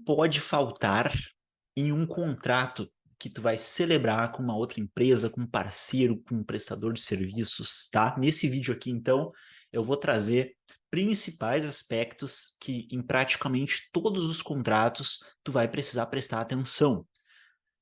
pode faltar em um contrato que tu vai celebrar com uma outra empresa, com um parceiro, com um prestador de serviços, tá? Nesse vídeo aqui, então, eu vou trazer principais aspectos que em praticamente todos os contratos tu vai precisar prestar atenção.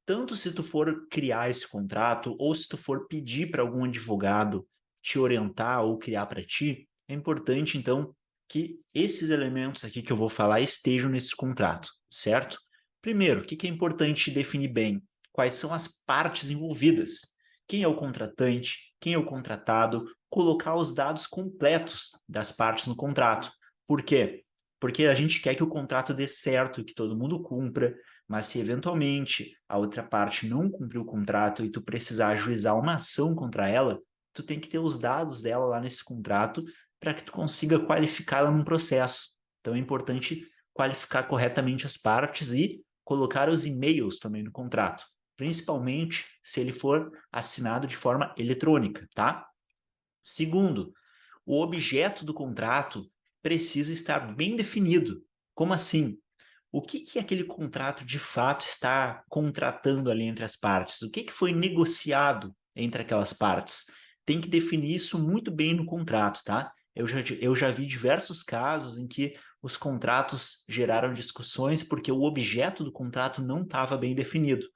Tanto se tu for criar esse contrato ou se tu for pedir para algum advogado te orientar ou criar para ti, é importante então que esses elementos aqui que eu vou falar estejam nesse contrato, certo? Primeiro, o que é importante definir bem? Quais são as partes envolvidas? Quem é o contratante? Quem é o contratado? Colocar os dados completos das partes no contrato. Por quê? Porque a gente quer que o contrato dê certo, que todo mundo cumpra, mas se eventualmente a outra parte não cumpriu o contrato e tu precisar ajuizar uma ação contra ela, tu tem que ter os dados dela lá nesse contrato para que tu consiga qualificá-la num processo. Então é importante qualificar corretamente as partes e colocar os e-mails também no contrato, principalmente se ele for assinado de forma eletrônica, tá? Segundo, o objeto do contrato precisa estar bem definido. Como assim? O que aquele contrato de fato está contratando ali entre as partes? O que foi negociado entre aquelas partes? Tem que definir isso muito bem no contrato, tá? Eu já vi diversos casos em que os contratos geraram discussões porque o objeto do contrato não estava bem definido.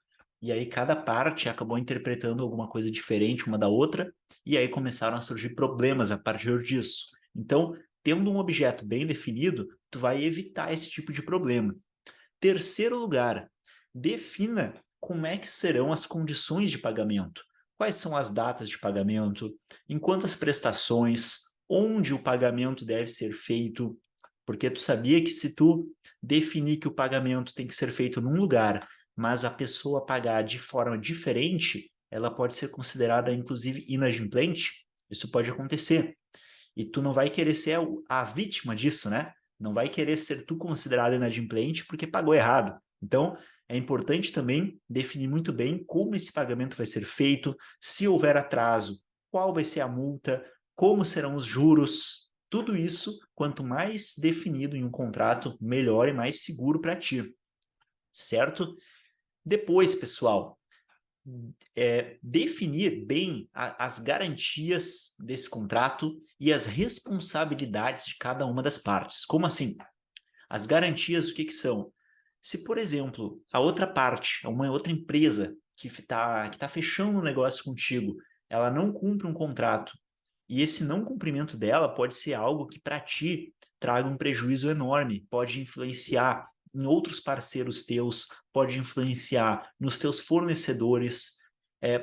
E aí cada parte acabou interpretando alguma coisa diferente uma da outra, e aí começaram a surgir problemas a partir disso. Então, tendo um objeto bem definido, tu vai evitar esse tipo de problema. Terceiro lugar, defina como é que serão as condições de pagamento. Quais são as datas de pagamento, em quantas prestações, onde o pagamento deve ser feito, porque tu sabia que se tu definir que o pagamento tem que ser feito num lugar, mas a pessoa pagar de forma diferente, ela pode ser considerada, inclusive, inadimplente? Isso pode acontecer. E tu não vai querer ser a vítima disso, né? Não vai querer ser tu considerado inadimplente porque pagou errado. Então, é importante também definir muito bem como esse pagamento vai ser feito, se houver atraso, qual vai ser a multa, como serão os juros. Tudo isso, quanto mais definido em um contrato, melhor e mais seguro para ti, certo? Depois, pessoal, definir bem as garantias desse contrato e as responsabilidades de cada uma das partes. Como assim? As garantias, o que são? Se, por exemplo, a outra parte, uma outra empresa que tá fechando um negócio contigo, ela não cumpre um contrato, e esse não cumprimento dela pode ser algo que para ti traga um prejuízo enorme, pode influenciar em outros parceiros teus, pode influenciar nos teus fornecedores,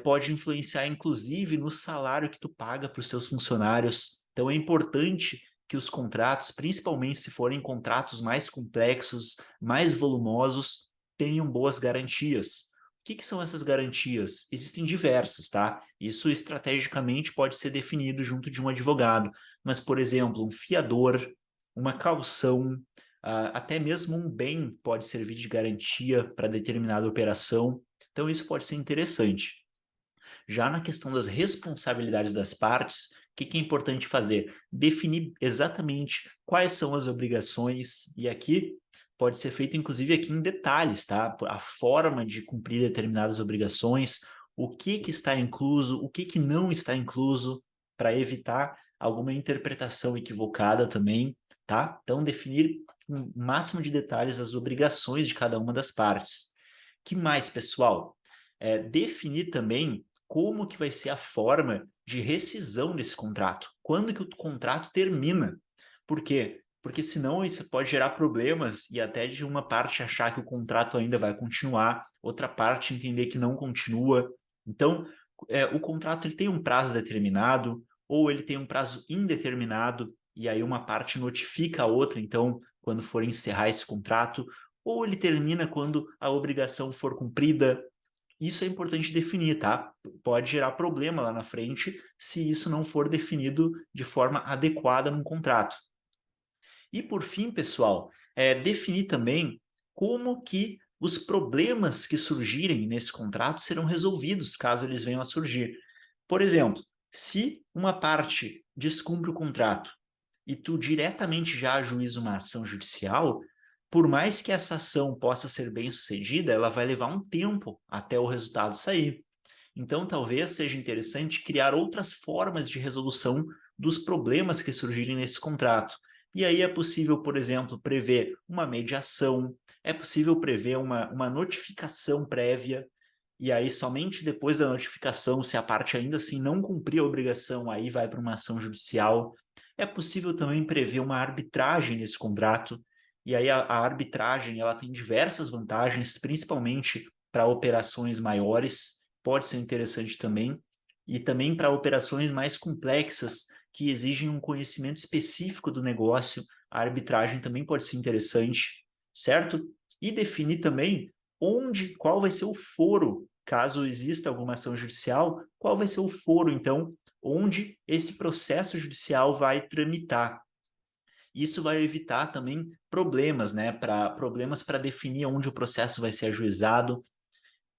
pode influenciar inclusive no salário que tu paga para os teus funcionários. Então é importante que os contratos, principalmente se forem contratos mais complexos, mais volumosos, tenham boas garantias. O que são essas garantias? Existem diversas, tá? Isso estrategicamente pode ser definido junto de um advogado, mas, por exemplo, um fiador, uma caução, até mesmo um bem pode servir de garantia para determinada operação. Então, isso pode ser interessante. Já na questão das responsabilidades das partes, o que é importante fazer? Definir exatamente quais são as obrigações, e aqui pode ser feito inclusive aqui em detalhes, tá? A forma de cumprir determinadas obrigações, o que está incluso, o que não está incluso, para evitar alguma interpretação equivocada também, tá? Então, definir com o máximo de detalhes as obrigações de cada uma das partes. Que mais, pessoal? Definir também como que vai ser a forma de rescisão desse contrato. Quando que o contrato termina? Por quê? Porque senão isso pode gerar problemas e até de uma parte achar que o contrato ainda vai continuar, outra parte entender que não continua. Então, o contrato ele tem um prazo determinado ou ele tem um prazo indeterminado e aí uma parte notifica a outra, então, quando for encerrar esse contrato, ou ele termina quando a obrigação for cumprida. Isso é importante definir, tá? Pode gerar problema lá na frente se isso não for definido de forma adequada num contrato. E por fim, pessoal, definir também como que os problemas que surgirem nesse contrato serão resolvidos, caso eles venham a surgir. Por exemplo, se uma parte descumpre o contrato e tu diretamente já ajuiza uma ação judicial, Por mais que essa ação possa ser bem-sucedida, ela vai levar um tempo até o resultado sair. Então, talvez seja interessante criar outras formas de resolução dos problemas que surgirem nesse contrato. E aí é possível, por exemplo, prever uma mediação, é possível prever uma notificação prévia, e aí somente depois da notificação, se a parte ainda assim não cumprir a obrigação, aí vai para uma ação judicial. É possível também prever uma arbitragem nesse contrato, e aí a arbitragem ela tem diversas vantagens, principalmente para operações maiores, pode ser interessante também, e também para operações mais complexas que exigem um conhecimento específico do negócio, a arbitragem também pode ser interessante, certo? E definir também qual vai ser o foro, caso exista alguma ação judicial, qual vai ser o foro, então, onde esse processo judicial vai tramitar. Isso vai evitar também problemas, né? Problemas para definir onde o processo vai ser ajuizado,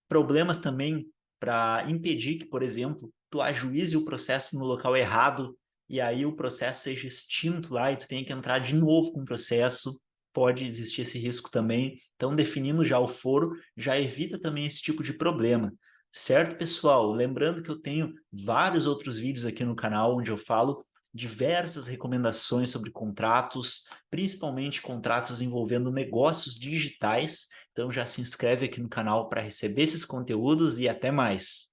problemas também para impedir que, por exemplo, tu ajuize o processo no local errado e aí o processo seja extinto lá e tu tenha que entrar de novo com o processo. Pode existir esse risco também. Então, definindo já o foro, já evita também esse tipo de problema. Certo, pessoal? Lembrando que eu tenho vários outros vídeos aqui no canal onde eu falo diversas recomendações sobre contratos, principalmente contratos envolvendo negócios digitais. Então já se inscreve aqui no canal para receber esses conteúdos e até mais.